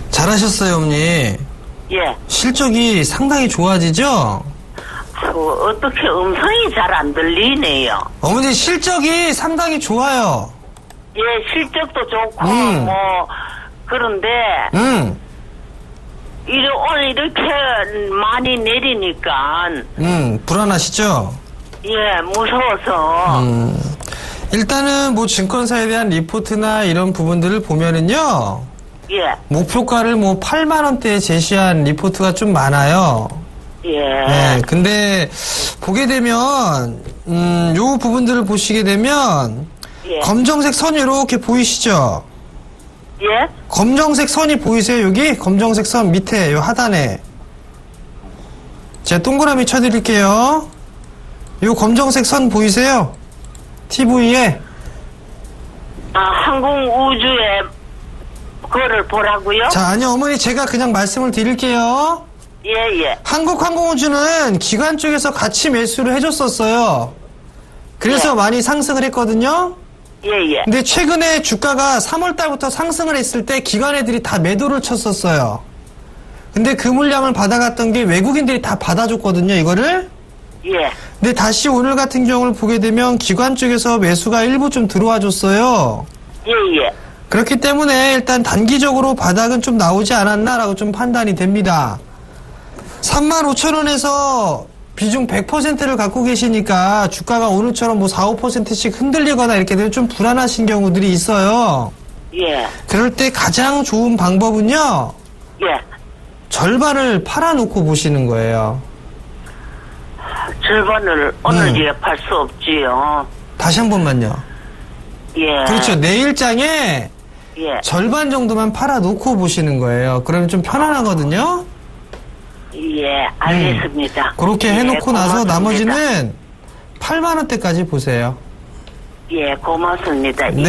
잘하셨어요, 어머니. 예. 실적이 상당히 좋아지죠? 어떻게 음성이 잘 안 들리네요. 어머니 실적이 상당히 좋아요. 예, 실적도 좋고, 그런데, 오늘 이렇게 많이 내리니까, 불안하시죠? 예, 무서워서. 일단은 뭐 증권사에 대한 리포트나 이런 부분들을 보면은요, 예. 목표가를 뭐 8만원대에 제시한 리포트가 좀 많아요. 예. 네, 근데 보게 되면 요 부분들을 보시게 되면 예. 검정색 선이 이렇게 보이시죠? 예? 검정색 선이 보이세요? 여기 검정색 선 밑에 요 하단에 제가 동그라미 쳐드릴게요. 요 검정색 선 보이세요? TV에 항공우주에 그거를 보라고요? 자, 아니요 어머니 제가 그냥 말씀을 드릴게요. 예. 한국항공우주는 기관 쪽에서 같이 매수를 해줬었어요. 그래서 많이 상승을 했거든요. 예. 근데 최근에 주가가 3월달부터 상승을 했을 때 기관 애들이 다 매도를 쳤었어요. 근데 그 물량을 받아갔던 게 외국인들이 다 받아줬거든요, 이거를. 예. 근데 다시 오늘 같은 경우를 보게 되면 기관 쪽에서 매수가 일부 좀 들어와 줬어요. 예. 그렇기 때문에 일단 단기적으로 바닥은 좀 나오지 않았나라고 좀 판단이 됩니다. 35,000원에서 비중 100%를 갖고 계시니까 주가가 오늘처럼 뭐 4, 5%씩 흔들리거나 이렇게 되면 좀 불안하신 경우들이 있어요. 예. 그럴 때 가장 좋은 방법은요. 예. 절반을 팔아놓고 보시는 거예요. 절반을 오늘 팔 수 없지요. 다시 한 번만요. 예. 그렇죠. 내일장에 예. 절반 정도만 팔아놓고 보시는 거예요. 그러면 좀 편안하거든요. 예, 알겠습니다. 그렇게 해놓고 나서 고맙습니다. 나머지는 8만원대까지 보세요. 예, 고맙습니다. 네.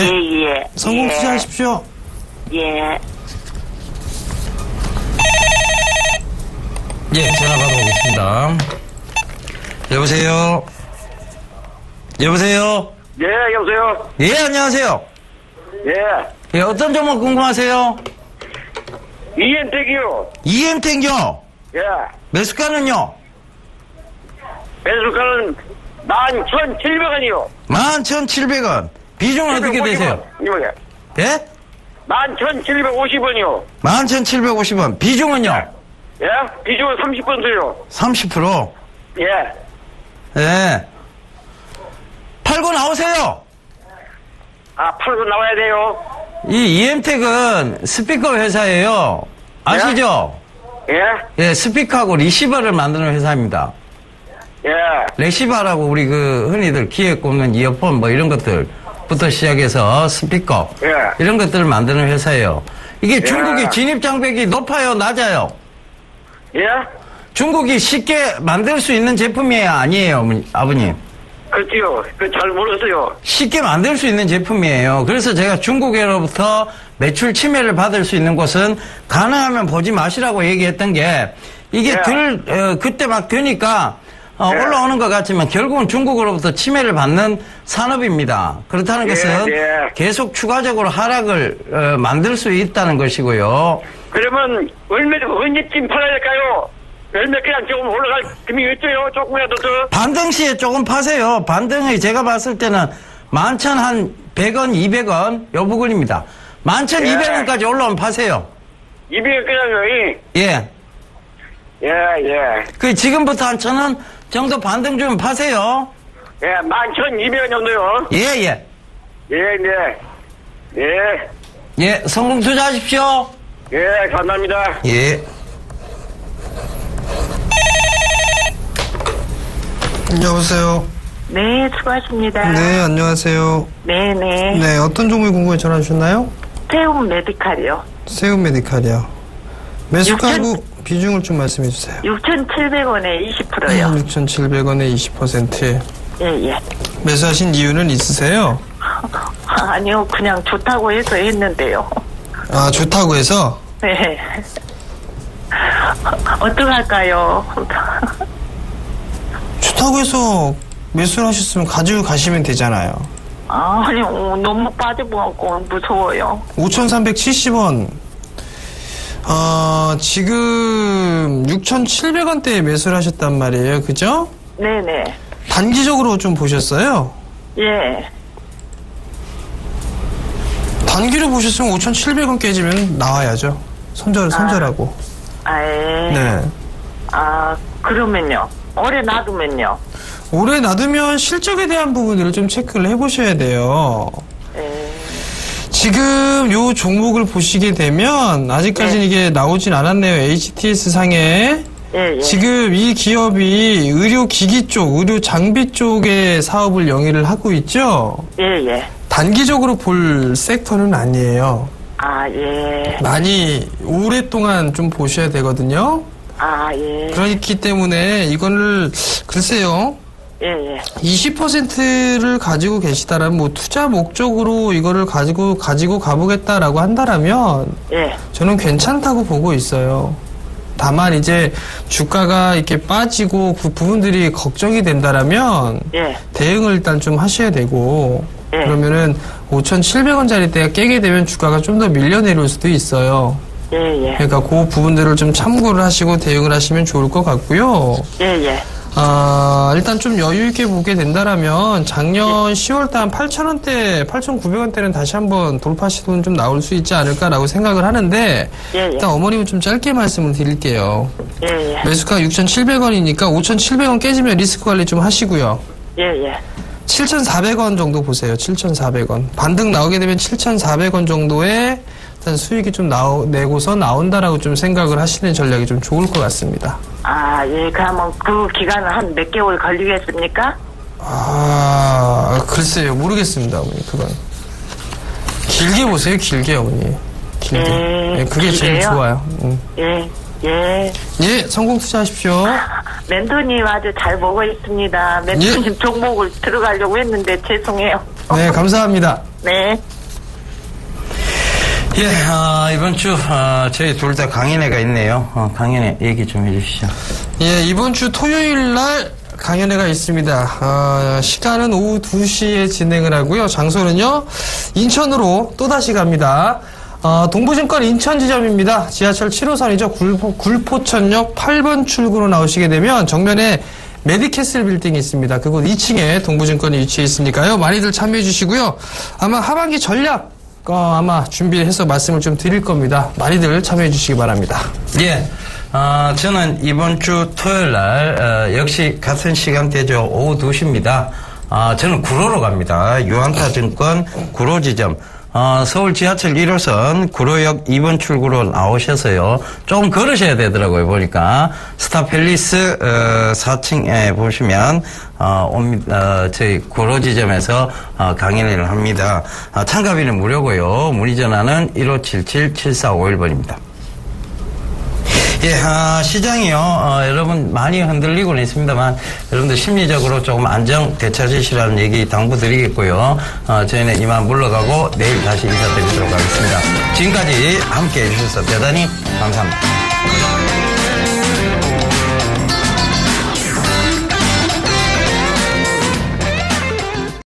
예. 성공 투자하십시오. 예. 예, 전화 받아보겠습니다. 여보세요? 여보세요? 예, 여보세요? 예, 안녕하세요. 예. 예, 어떤 종목 궁금하세요? 이엔텍이요. EM택요? 예. 매수가는요? 매수가는 11,700원이요. 11,700원. 비중은 어떻게 되세요? 예? 11,750원이요. 11,750원. 비중은요? 예? 비중은 30%요. 30%? 예. 예. 팔고 나오세요. 팔고 나와야 돼요. 이 EM택은 스피커 회사예요. 아시죠? 예? 예, 스피커하고 리시버를 만드는 회사입니다. 예. 레시버라고 우리 흔히들 귀에 꽂는 이어폰 뭐 이런 것들부터 시작해서 스피커 예. 이런 것들을 만드는 회사예요. 이게 중국이 예. 진입 장벽이 높아요, 낮아요? 예? 중국이 쉽게 만들 수 있는 제품이에요, 아니에요, 아버님? 그렇지요. 잘 모르겠어요. 쉽게 만들 수 있는 제품이에요. 그래서 제가 중국에로부터 매출 침해를 받을 수 있는 곳은 가능하면 보지 마시라고 얘기했던 게 이게 그때 막 되니까 올라오는 것 같지만 결국은 중국으로부터 침해를 받는 산업입니다. 그렇다는 것은 계속 추가적으로 하락을 만들 수 있다는 것이고요. 그러면 언제쯤 팔아야 될까요? 몇 개랑 조금 올라갈 금이 있어요? 조금이라도 더? 반등 시에 조금 파세요. 반등이 제가 봤을 때는 11,100원, 200원 요 부분입니다. 11,200원까지 올라오면 파세요. 200원이요? 예. 예. 그 지금부터 한 1,000원 정도 반등 주면 파세요. 예, 11,200원 정도요? 예. 예, 성공 투자하십시오. 예, 감사합니다. 예. 여보세요. 네, 수고하십니다. 네, 안녕하세요. 네네. 네, 어떤 종목이 궁금해 전화 주셨나요? 태움 메디칼이요. 세움 메디칼이요. 매수가하고 비중을 좀 말씀해 주세요. 6,700원에 20%요. 6,700원에 20%. 예. 매수하신 이유는 있으세요? 아니요, 그냥 좋다고 해서 했는데요. 아, 좋다고 해서? 네. 어떡할까요? 좋다고 해서 매수를 하셨으면 가지고 가시면 되잖아요. 아니요, 너무 빠져보고 무서워요. 5,370원. 지금 6,700원대에 매수를 하셨단 말이에요. 그죠? 네네. 단기적으로 좀 보셨어요? 예. 단기로 보셨으면 5,700원 깨지면 나와야죠. 손절하고. 예. 네. 그러면요. 오래 놔두면요. 오래 놔두면 실적에 대한 부분들을 좀 체크를 해보셔야 돼요. 지금 요 종목을 보시게 되면 아직까지는 이게 나오진 않았네요. HTS 상에. 예. 지금 이 기업이 의료기기 쪽, 의료 장비 쪽의 사업을 영위를 하고 있죠. 예. 단기적으로 볼 섹터는 아니에요. 예. 많이 오랫동안 좀 보셔야 되거든요. 예. 그렇기 때문에 이거를 글쎄요. 예. 20%를 가지고 계시다라면 뭐 투자 목적으로 이거를 가지고 가보겠다라고 한다라면 예. 저는 괜찮다고 보고 있어요. 다만 이제 주가가 이렇게 빠지고 그 부분들이 걱정이 된다라면 예. 대응을 일단 좀 하셔야 되고 예. 그러면은 5,700원짜리 때가 깨게 되면 주가가 좀 더 밀려 내려올 수도 있어요. 예. 그러니까 그 부분들을 좀 참고를 하시고 대응을 하시면 좋을 것 같고요. 예. 일단 좀 여유 있게 보게 된다라면 작년 10월달 한 8,000원대, 8,900원대는 다시 한번 돌파 시도는 좀 나올 수 있지 않을까라고 생각을 하는데 일단 어머님은 좀 짧게 말씀을 드릴게요. 예. 매수가 6,700원이니까 5,700원 깨지면 리스크 관리 좀 하시고요. 예. 7,400원 정도 보세요. 7,400원. 반등 나오게 되면 7,400원 정도의 일단 수익이 좀 내고서 나온다라고 좀 생각을 하시는 전략이 좀 좋을 것 같습니다. 예. 그러면 그 기간은 한 몇 개월 걸리겠습니까? 글쎄요. 모르겠습니다, 어머니. 그건. 길게 보세요, 길게, 어머니. 길게. 네, 그게 제일 좋아요. 예. 성공 투자하십시오. 멘토님 아주 잘 보고 있습니다. 멘토님 종목을 들어가려고 했는데 죄송해요. 네, 감사합니다. 네. 이번 주, 저희 둘 다 강연회가 있네요. 강연회 얘기 좀 해주시죠. 이번 주 토요일 날 강연회가 있습니다. 시간은 오후 2시에 진행을 하고요. 장소는요, 인천으로 또다시 갑니다. 동부증권 인천 지점입니다. 지하철 7호선이죠. 굴포천역 8번 출구로 나오시게 되면 정면에 메디캐슬 빌딩이 있습니다. 그곳 2층에 동부증권이 위치해 있으니까요. 많이들 참여해 주시고요. 아마 하반기 전략 아마 준비해서 말씀을 좀 드릴 겁니다. 많이들 참여해 주시기 바랍니다. 저는 이번 주 토요일 날 역시 같은 시간대죠. 오후 2시입니다. 저는 구로로 갑니다. 유한타증권 구로 지점. 서울 지하철 1호선 구로역 2번 출구로 나오셔서요. 좀 걸으셔야 되더라고요, 보니까. 스타팰리스 4층에 보시면 저희 구로 지점에서 강연회를 합니다. 참가비는 무료고요. 문의 전화는 1577-7451번입니다. 시장이요, 여러분 많이 흔들리고는 있습니다만, 여러분들 심리적으로 조금 안정 되찾으시라는 얘기 당부드리겠고요. 저희는 이만 물러가고 내일 다시 인사드리도록 하겠습니다. 지금까지 함께 해주셔서 대단히 감사합니다.